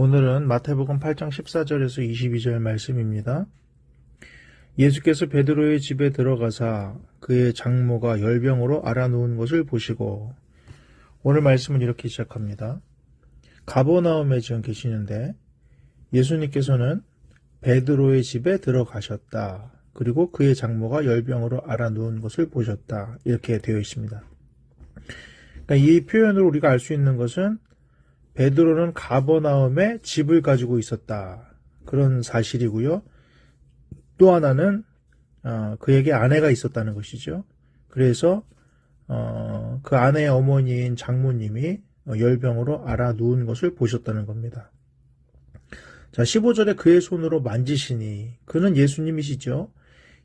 오늘은 마태복음 8장 14절에서 22절 말씀입니다. 예수께서 베드로의 집에 들어가사 그의 장모가 열병으로 앓아누운 것을 보시고, 오늘 말씀은 이렇게 시작합니다. 가버나움에 지금 계시는데 예수님께서는 베드로의 집에 들어가셨다. 그리고 그의 장모가 열병으로 앓아누운 것을 보셨다. 이렇게 되어 있습니다. 그러니까 이 표현으로 우리가 알 수 있는 것은 베드로는 가버나움에 집을 가지고 있었다. 그런 사실이고요. 또 하나는 그에게 아내가 있었다는 것이죠. 그래서 그 아내의 어머니인 장모님이 열병으로 앓아누운 것을 보셨다는 겁니다. 자, 15절에 그의 손으로 만지시니, 그는 예수님이시죠.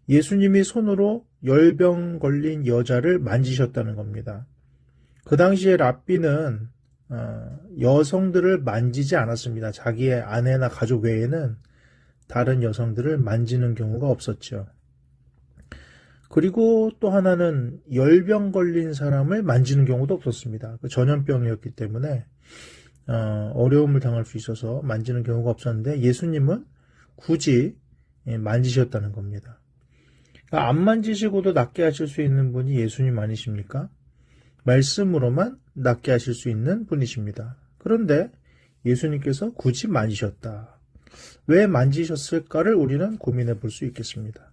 예수님이 손으로 열병 걸린 여자를 만지셨다는 겁니다. 그 당시에 랍비는 여성들을 만지지 않았습니다. 자기의 아내나 가족 외에는 다른 여성들을 만지는 경우가 없었죠. 그리고 또 하나는 열병 걸린 사람을 만지는 경우도 없었습니다. 그 전염병이었기 때문에 어려움을 당할 수 있어서 만지는 경우가 없었는데 예수님은 굳이 만지셨다는 겁니다. 그러니까 안 만지시고도 낫게 하실 수 있는 분이 예수님 아니십니까? 말씀으로만 낫게 하실 수 있는 분이십니다. 그런데 예수님께서 굳이 만지셨다. 왜 만지셨을까를 우리는 고민해 볼 수 있겠습니다.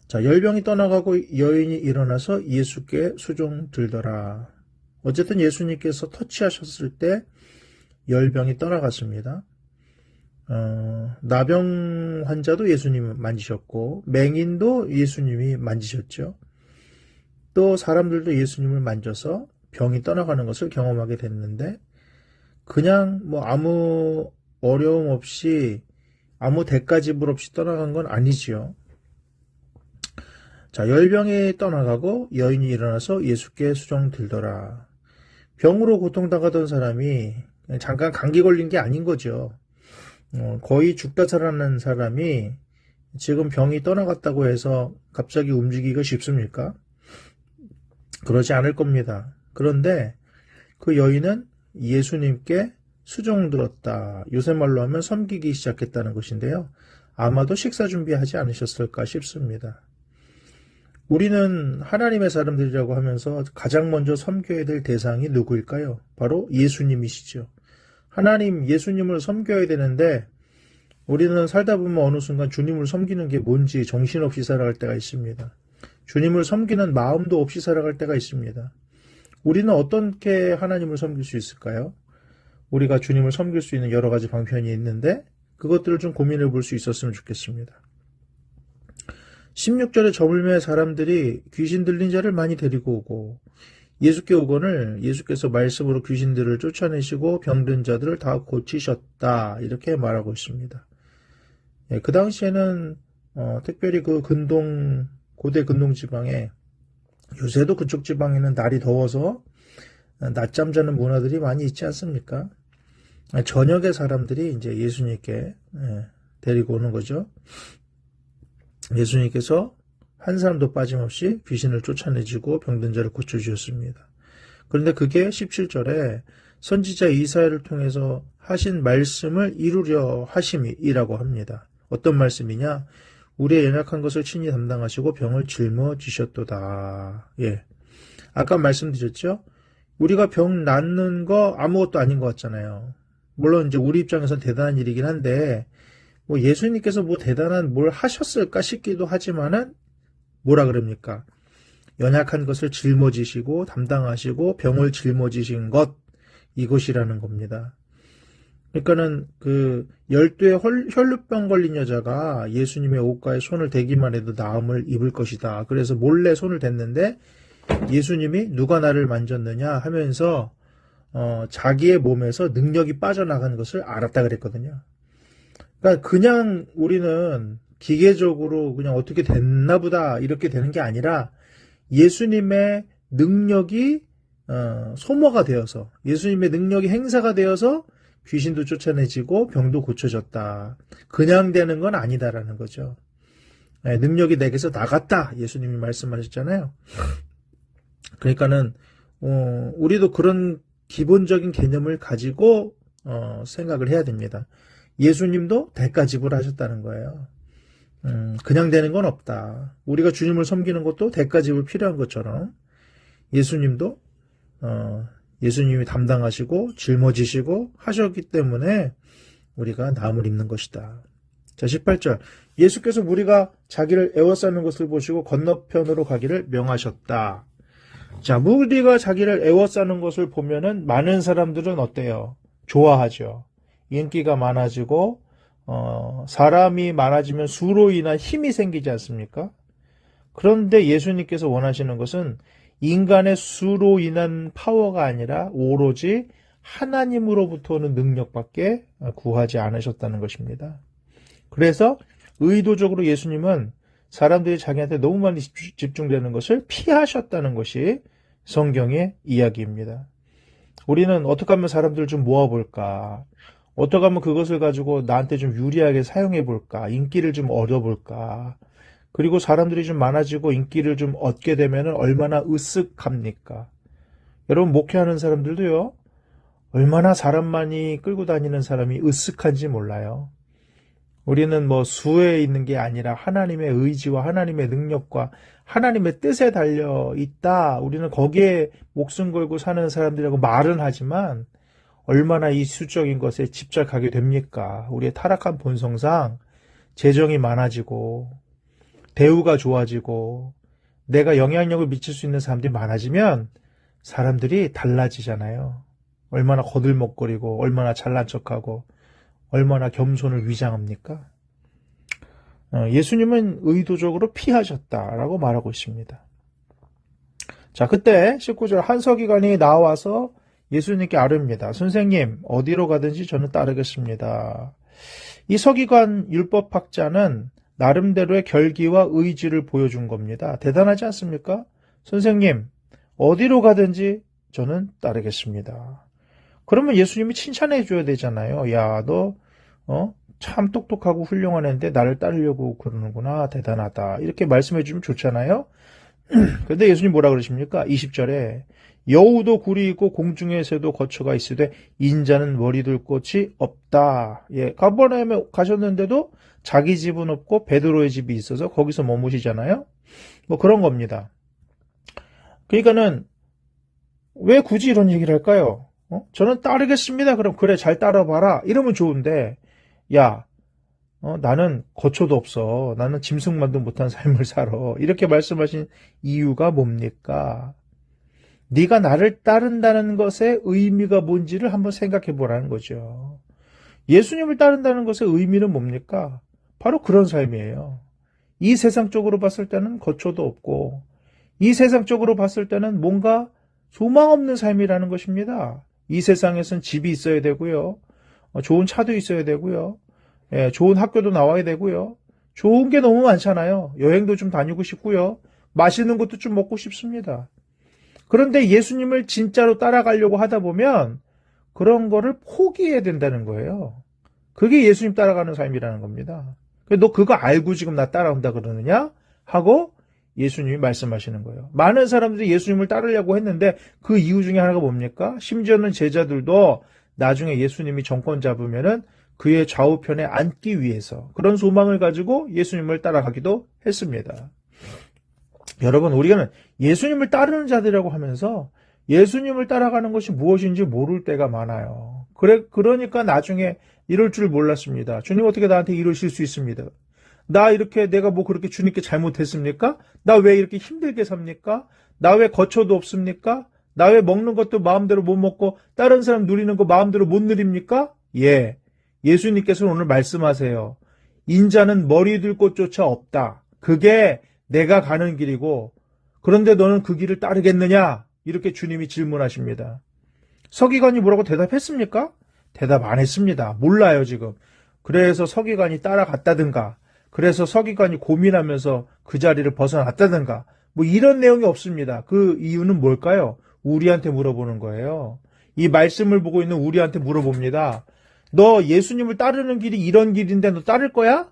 자, 열병이 떠나가고 여인이 일어나서 예수께 수종 들더라. 어쨌든 예수님께서 터치하셨을 때 열병이 떠나갔습니다. 나병 환자도 예수님이 만지셨고 맹인도 예수님이 만지셨죠. 또 사람들도 예수님을 만져서 병이 떠나가는 것을 경험하게 됐는데 그냥 아무 어려움 없이 아무 대가 지불 없이 떠나간 건 아니지요. 자, 열병이 떠나가고 여인이 일어나서 예수께 수종 들더라. 병으로 고통당하던 사람이 잠깐 감기 걸린 게 아닌 거죠. 거의 죽다 살아난 사람이 지금 병이 떠나갔다고 해서 갑자기 움직이기가 쉽습니까? 그러지 않을 겁니다. 그런데 그 여인은 예수님께 수종 들었다. 요새 말로 하면 섬기기 시작했다는 것인데요. 아마도 식사 준비하지 않으셨을까 싶습니다. 우리는 하나님의 사람들이라고 하면서 가장 먼저 섬겨야 될 대상이 누구일까요? 바로 예수님이시죠. 하나님, 예수님을 섬겨야 되는데 우리는 살다 보면 어느 순간 주님을 섬기는 게 뭔지 정신없이 살아갈 때가 있습니다. 주님을 섬기는 마음도 없이 살아갈 때가 있습니다. 우리는 어떻게 하나님을 섬길 수 있을까요? 우리가 주님을 섬길 수 있는 여러 가지 방편이 있는데 그것들을 좀 고민해 볼 수 있었으면 좋겠습니다. 16절에 저물매 사람들이 귀신 들린 자를 많이 데리고 오고 예수께 오거늘 예수께서 말씀으로 귀신들을 쫓아내시고 병든 자들을 다 고치셨다. 이렇게 말하고 있습니다. 그 당시에는 특별히 그 고대 근동 지방에, 요새도 그쪽 지방에는 날이 더워서 낮잠 자는 문화들이 많이 있지 않습니까? 저녁에 사람들이 이제 예수님께 데리고 오는 거죠. 예수님께서 한 사람도 빠짐없이 귀신을 쫓아내시고 병든 자를 고쳐주셨습니다. 그런데 그게 17절에 선지자 이사야를 통해서 하신 말씀을 이루려 하심이라고 합니다. 어떤 말씀이냐? 우리의 연약한 것을 친히 담당하시고 병을 짊어지셨도다. 예. 아까 말씀드렸죠? 우리가 병 낫는 거 아무것도 아닌 것 같잖아요. 물론 이제 우리 입장에서는 대단한 일이긴 한데, 예수님께서 대단한 뭘 하셨을까 싶기도 하지만은, 뭐라 그럽니까? 연약한 것을 짊어지시고 담당하시고 병을 짊어지신 것, 이것이라는 겁니다. 그러니까는 그 12의 혈루병 걸린 여자가 예수님의 옷가에 손을 대기만 해도 나음을 입을 것이다. 그래서 몰래 손을 댔는데 예수님이 누가 나를 만졌느냐 하면서 자기의 몸에서 능력이 빠져나간 것을 알았다 그랬거든요. 그러니까 그냥 우리는 기계적으로 그냥 어떻게 됐나 보다 이렇게 되는 게 아니라 예수님의 능력이 소모가 되어서, 예수님의 능력이 행사가 되어서 귀신도 쫓아내지고 병도 고쳐졌다. 그냥 되는 건 아니다라는 거죠. 능력이 내게서 나갔다. 예수님이 말씀하셨잖아요. 그러니까는 우리도 그런 기본적인 개념을 가지고 생각을 해야 됩니다. 예수님도 대가 지불하셨다는 거예요. 그냥 되는 건 없다. 우리가 주님을 섬기는 것도 대가 지불 필요한 것처럼 예수님도 예수님이 담당하시고 짊어지시고 하셨기 때문에 우리가 나음을 입는 것이다. 자, 18절. 예수께서 무리가 자기를 애워싸는 것을 보시고 건너편으로 가기를 명하셨다. 자, 무리가 자기를 애워싸는 것을 보면은 많은 사람들은 어때요? 좋아하죠. 인기가 많아지고 사람이 많아지면 수로 인한 힘이 생기지 않습니까? 그런데 예수님께서 원하시는 것은 인간의 수로 인한 파워가 아니라 오로지 하나님으로부터 오는 능력밖에 구하지 않으셨다는 것입니다. 그래서 의도적으로 예수님은 사람들이 자기한테 너무 많이 집중되는 것을 피하셨다는 것이 성경의 이야기입니다. 우리는 어떻게 하면 사람들을 좀 모아볼까? 어떻게 하면 그것을 가지고 나한테 좀 유리하게 사용해볼까? 인기를 좀 얻어볼까? 그리고 사람들이 좀 많아지고 인기를 좀 얻게 되면 얼마나 으쓱합니까? 여러분, 목회하는 사람들도요, 얼마나 사람 많이 끌고 다니는 사람이 으쓱한지 몰라요. 우리는 뭐 수에 있는 게 아니라 하나님의 의지와 하나님의 능력과 하나님의 뜻에 달려 있다. 우리는 거기에 목숨 걸고 사는 사람들이라고 말은 하지만 얼마나 이 수적인 것에 집착하게 됩니까? 우리의 타락한 본성상 재정이 많아지고 대우가 좋아지고 내가 영향력을 미칠 수 있는 사람들이 많아지면 사람들이 달라지잖아요. 얼마나 거들먹거리고 얼마나 잘난 척하고 얼마나 겸손을 위장합니까? 예수님은 의도적으로 피하셨다라고 말하고 있습니다. 자, 그때 19절 한 서기관이 나와서 예수님께 아뢰입니다. 선생님, 어디로 가든지 저는 따르겠습니다. 이 서기관 율법학자는 나름대로의 결기와 의지를 보여준 겁니다. 대단하지 않습니까? 선생님, 어디로 가든지 저는 따르겠습니다. 그러면 예수님이 칭찬해 줘야 되잖아요. 야, 너 참 똑똑하고 훌륭한 애인데 나를 따르려고 그러는구나. 대단하다. 이렇게 말씀해 주면 좋잖아요. 그런데 예수님 뭐라 그러십니까? 20절에 여우도 굴이 있고 공중의 새도 거처가 있으되 인자는 머리둘 곳이 없다. 예, 가버나움에 가셨는데도 자기 집은 없고 베드로의 집이 있어서 거기서 머무시잖아요. 뭐 그런 겁니다. 그러니까는 왜 굳이 이런 얘기를 할까요? 저는 따르겠습니다. 그럼 그래, 잘 따라봐라. 이러면 좋은데, 야, 나는 거처도 없어. 나는 짐승만도 못한 삶을 살아. 이렇게 말씀하신 이유가 뭡니까? 네가 나를 따른다는 것의 의미가 뭔지를 한번 생각해 보라는 거죠. 예수님을 따른다는 것의 의미는 뭡니까? 바로 그런 삶이에요. 이 세상적으로 봤을 때는 거처도 없고, 이 세상적으로 봤을 때는 뭔가 소망 없는 삶이라는 것입니다. 이 세상에선 집이 있어야 되고요. 좋은 차도 있어야 되고요. 예, 좋은 학교도 나와야 되고요. 좋은 게 너무 많잖아요. 여행도 좀 다니고 싶고요. 맛있는 것도 좀 먹고 싶습니다. 그런데 예수님을 진짜로 따라가려고 하다 보면 그런 거를 포기해야 된다는 거예요. 그게 예수님 따라가는 삶이라는 겁니다. 너 그거 알고 지금 나 따라온다 그러느냐? 하고 예수님이 말씀하시는 거예요. 많은 사람들이 예수님을 따르려고 했는데 그 이유 중에 하나가 뭡니까? 심지어는 제자들도 나중에 예수님이 정권 잡으면은 그의 좌우편에 앉기 위해서 그런 소망을 가지고 예수님을 따라가기도 했습니다. 여러분, 우리는 예수님을 따르는 자들이라고 하면서 예수님을 따라가는 것이 무엇인지 모를 때가 많아요. 그러니까 나중에 이럴 줄 몰랐습니다. 주님 어떻게 나한테 이러실 수 있습니다. 나 이렇게 내가 뭐 그렇게 주님께 잘못했습니까? 나 왜 이렇게 힘들게 삽니까? 나 왜 거처도 없습니까? 나 왜 먹는 것도 마음대로 못 먹고 다른 사람 누리는 거 마음대로 못 누립니까? 예. 예수님께서는 오늘 말씀하세요. 인자는 머리 둘 곳조차 없다. 그게 내가 가는 길이고 그런데 너는 그 길을 따르겠느냐? 이렇게 주님이 질문하십니다. 서기관이 뭐라고 대답했습니까? 대답 안 했습니다. 몰라요 지금. 그래서 서기관이 따라갔다든가 그래서 서기관이 고민하면서 그 자리를 벗어났다든가 뭐 이런 내용이 없습니다. 그 이유는 뭘까요? 우리한테 물어보는 거예요. 이 말씀을 보고 있는 우리한테 물어봅니다. 너 예수님을 따르는 길이 이런 길인데 너 따를 거야?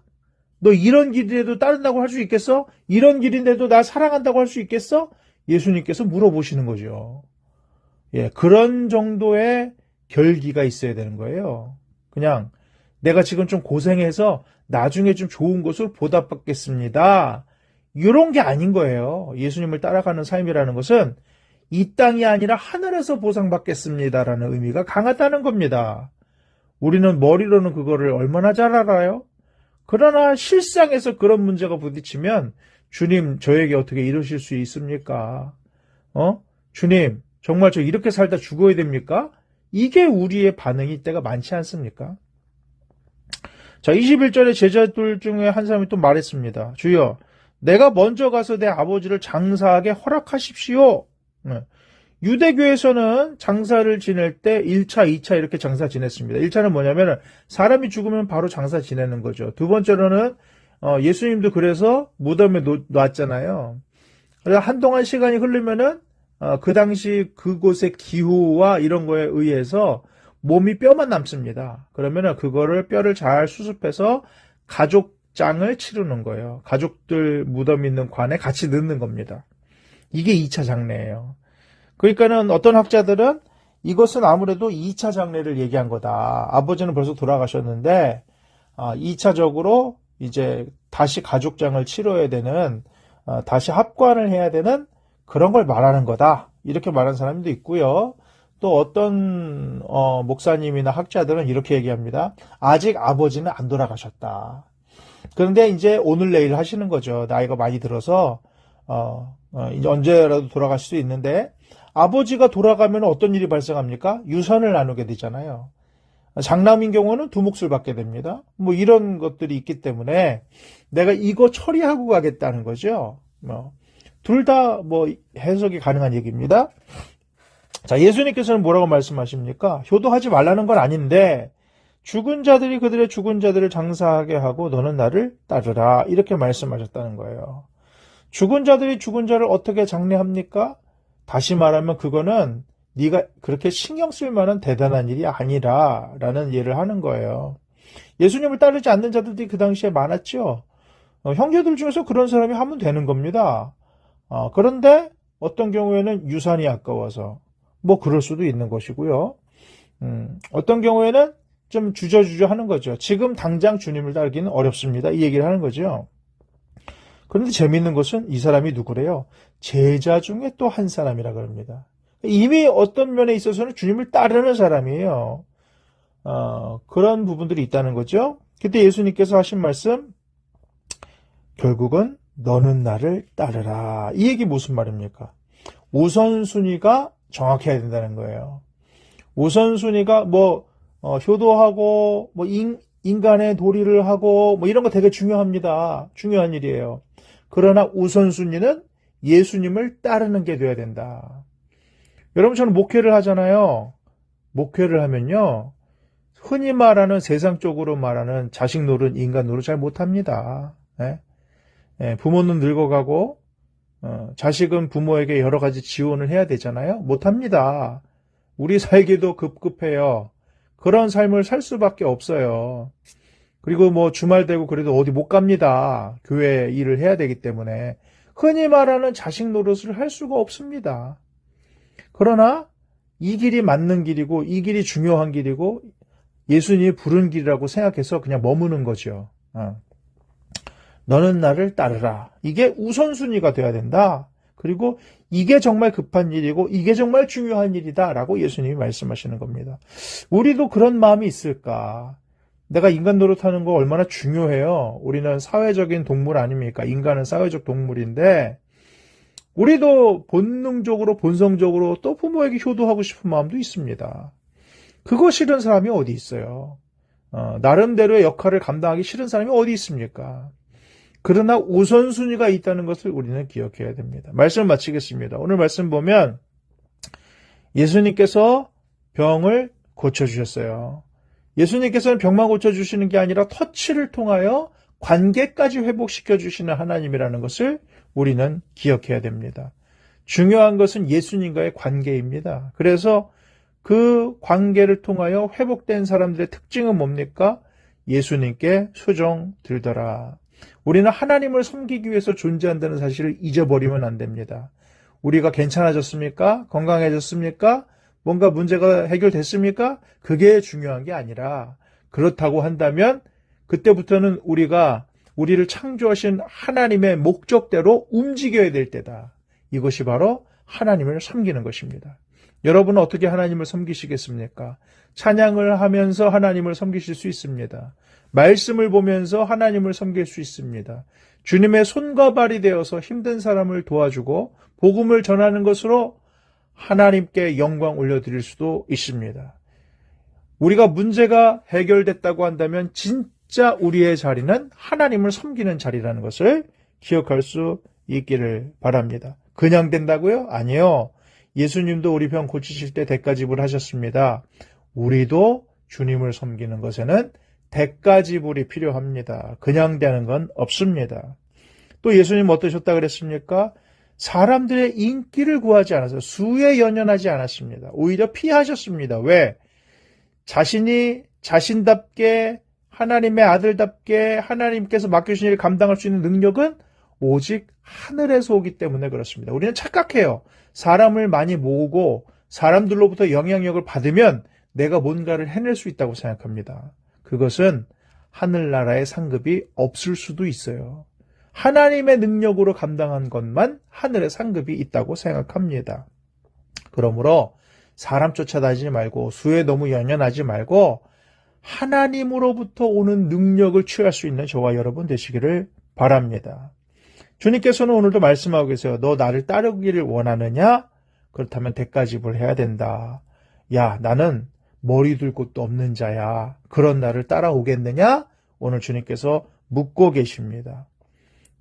너 이런 길인데도 따른다고 할 수 있겠어? 이런 길인데도 나 사랑한다고 할 수 있겠어? 예수님께서 물어보시는 거죠. 예, 그런 정도의 결기가 있어야 되는 거예요. 그냥 내가 지금 좀 고생해서 나중에 좀 좋은 것으로 보답받겠습니다. 이런 게 아닌 거예요. 예수님을 따라가는 삶이라는 것은 이 땅이 아니라 하늘에서 보상받겠습니다라는 의미가 강하다는 겁니다. 우리는 머리로는 그거를 얼마나 잘 알아요? 그러나 실상에서 그런 문제가 부딪히면 주님 저에게 어떻게 이러실 수 있습니까? 주님 정말 저 이렇게 살다 죽어야 됩니까? 이게 우리의 반응이 때가 많지 않습니까? 자, 21절에 제자들 중에 한 사람이 또 말했습니다. 주여, 내가 먼저 가서 내 아버지를 장사하게 허락하십시오. 유대교에서는 장사를 지낼 때 1차, 2차 이렇게 장사 지냈습니다. 1차는 뭐냐면 사람이 죽으면 바로 장사 지내는 거죠. 두 번째로는 예수님도 그래서 무덤에 놨잖아요. 그래서 한동안 시간이 흐르면은 그 당시 그곳의 기후와 이런 거에 의해서 몸이 뼈만 남습니다. 그러면은 그거를 뼈를 잘 수습해서 가족장을 치르는 거예요. 가족들 무덤 있는 관에 같이 넣는 겁니다. 이게 2차 장례예요. 그러니까는 어떤 학자들은 이것은 아무래도 2차 장례를 얘기한 거다. 아버지는 벌써 돌아가셨는데 2차적으로 이제 다시 가족장을 치러야 되는 다시 합관을 해야 되는 그런 걸 말하는 거다. 이렇게 말하는 사람도 있고요. 또 어떤 목사님이나 학자들은 이렇게 얘기합니다. 아직 아버지는 안 돌아가셨다. 그런데 이제 오늘 내일 하시는 거죠. 나이가 많이 들어서 이제 언제라도 돌아갈 수 있는데 아버지가 돌아가면 어떤 일이 발생합니까? 유산을 나누게 되잖아요. 장남인 경우는 두 몫을 받게 됩니다. 뭐 이런 것들이 있기 때문에 내가 이거 처리하고 가겠다는 거죠. 둘 다 뭐 해석이 가능한 얘기입니다. 자, 예수님께서는 뭐라고 말씀하십니까? 효도하지 말라는 건 아닌데 죽은 자들이 그들의 죽은 자들을 장사하게 하고 너는 나를 따르라. 이렇게 말씀하셨다는 거예요. 죽은 자들이 죽은 자를 어떻게 장례합니까? 다시 말하면 그거는 네가 그렇게 신경 쓸 만한 대단한 일이 아니라 라는 예를 하는 거예요. 예수님을 따르지 않는 자들이 그 당시에 많았죠. 형제들 중에서 그런 사람이 하면 되는 겁니다. 그런데 어떤 경우에는 유산이 아까워서 뭐 그럴 수도 있는 것이고요. 어떤 경우에는 좀 주저주저 하는 거죠. 지금 당장 주님을 따르기는 어렵습니다. 이 얘기를 하는 거죠. 그런데 재미있는 것은 이 사람이 누구래요? 제자 중에 또 한 사람이라 그럽니다. 이미 어떤 면에 있어서는 주님을 따르는 사람이에요. 그런 부분들이 있다는 거죠. 그때 예수님께서 하신 말씀, 결국은 너는 나를 따르라. 이 얘기 무슨 말입니까? 우선순위가 정확해야 된다는 거예요. 우선순위가 효도하고 인간의 도리를 하고 이런 거 되게 중요합니다. 중요한 일이에요. 그러나 우선순위는 예수님을 따르는 게 돼야 된다. 여러분 저는 목회를 하잖아요. 목회를 하면요. 흔히 말하는 세상적으로 말하는 자식 노릇, 인간 노릇 잘 못합니다. 부모는 늙어가고 자식은 부모에게 여러 가지 지원을 해야 되잖아요. 못합니다. 우리 살기도 급급해요. 그런 삶을 살 수밖에 없어요. 그리고 주말 되고 그래도 어디 못 갑니다. 교회 일을 해야 되기 때문에. 흔히 말하는 자식 노릇을 할 수가 없습니다. 그러나 이 길이 맞는 길이고 이 길이 중요한 길이고 예수님이 부른 길이라고 생각해서 그냥 머무는 거죠. 너는 나를 따르라. 이게 우선순위가 돼야 된다. 그리고 이게 정말 급한 일이고 이게 정말 중요한 일이다 라고 예수님이 말씀하시는 겁니다. 우리도 그런 마음이 있을까? 내가 인간 노릇하는 거 얼마나 중요해요. 우리는 사회적인 동물 아닙니까? 인간은 사회적 동물인데 우리도 본능적으로 본성적으로 또 부모에게 효도하고 싶은 마음도 있습니다. 그거 싫은 사람이 어디 있어요? 나름대로의 역할을 감당하기 싫은 사람이 어디 있습니까? 그러나 우선순위가 있다는 것을 우리는 기억해야 됩니다. 말씀을 마치겠습니다. 오늘 말씀 보면 예수님께서 병을 고쳐주셨어요. 예수님께서는 병만 고쳐주시는 게 아니라 터치를 통하여 관계까지 회복시켜주시는 하나님이라는 것을 우리는 기억해야 됩니다. 중요한 것은 예수님과의 관계입니다. 그래서 그 관계를 통하여 회복된 사람들의 특징은 뭡니까? 예수님께 수종 들더라. 우리는 하나님을 섬기기 위해서 존재한다는 사실을 잊어버리면 안 됩니다. 우리가 괜찮아졌습니까? 건강해졌습니까? 뭔가 문제가 해결됐습니까? 그게 중요한 게 아니라 그렇다고 한다면 그때부터는 우리를 창조하신 하나님의 목적대로 움직여야 될 때다. 이것이 바로 하나님을 섬기는 것입니다. 여러분은 어떻게 하나님을 섬기시겠습니까? 찬양을 하면서 하나님을 섬기실 수 있습니다. 말씀을 보면서 하나님을 섬길 수 있습니다. 주님의 손과 발이 되어서 힘든 사람을 도와주고 복음을 전하는 것으로 하나님께 영광 올려드릴 수도 있습니다. 우리가 문제가 해결됐다고 한다면 진짜 우리의 자리는 하나님을 섬기는 자리라는 것을 기억할 수 있기를 바랍니다. 그냥 된다고요? 아니요. 예수님도 우리 병 고치실 때 대가 지불하셨습니다. 우리도 주님을 섬기는 것에는 대가 지불이 필요합니다. 그냥 되는 건 없습니다. 또 예수님 어떠셨다 그랬습니까? 사람들의 인기를 구하지 않아서 수에 연연하지 않았습니다. 오히려 피하셨습니다. 왜? 자신답게 하나님의 아들답게 하나님께서 맡겨주신 일을 감당할 수 있는 능력은 오직 하늘에서 오기 때문에 그렇습니다. 우리는 착각해요. 사람을 많이 모으고 사람들로부터 영향력을 받으면 내가 뭔가를 해낼 수 있다고 생각합니다. 그것은 하늘나라의 상급이 없을 수도 있어요. 하나님의 능력으로 감당한 것만 하늘의 상급이 있다고 생각합니다. 그러므로 사람 쫓아다니지 말고 수에 너무 연연하지 말고 하나님으로부터 오는 능력을 취할 수 있는 저와 여러분 되시기를 바랍니다. 주님께서는 오늘도 말씀하고 계세요. 너 나를 따르기를 원하느냐? 그렇다면 대가 지불해야 된다. 야, 나는 머리 둘 곳도 없는 자야. 그런 나를 따라오겠느냐? 오늘 주님께서 묻고 계십니다.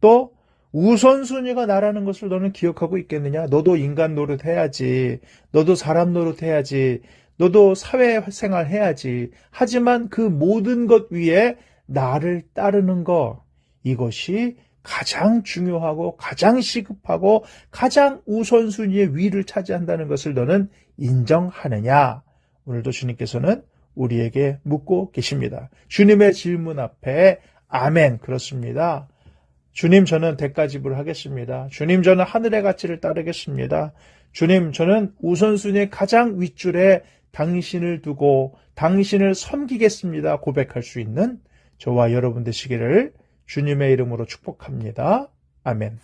또 우선순위가 나라는 것을 너는 기억하고 있겠느냐? 너도 인간 노릇해야지. 너도 사람 노릇해야지. 너도 사회생활 해야지. 하지만 그 모든 것 위에 나를 따르는 것, 이것이 가장 중요하고 가장 시급하고 가장 우선순위의 위를 차지한다는 것을 너는 인정하느냐? 오늘도 주님께서는 우리에게 묻고 계십니다. 주님의 질문 앞에 아멘, 그렇습니다. 주님, 저는 대가 지불하겠습니다. 주님, 저는 하늘의 가치를 따르겠습니다. 주님, 저는 우선순위의 가장 윗줄에 당신을 두고 당신을 섬기겠습니다. 고백할 수 있는 저와 여러분 되시기를 주님의 이름으로 축복합니다. 아멘.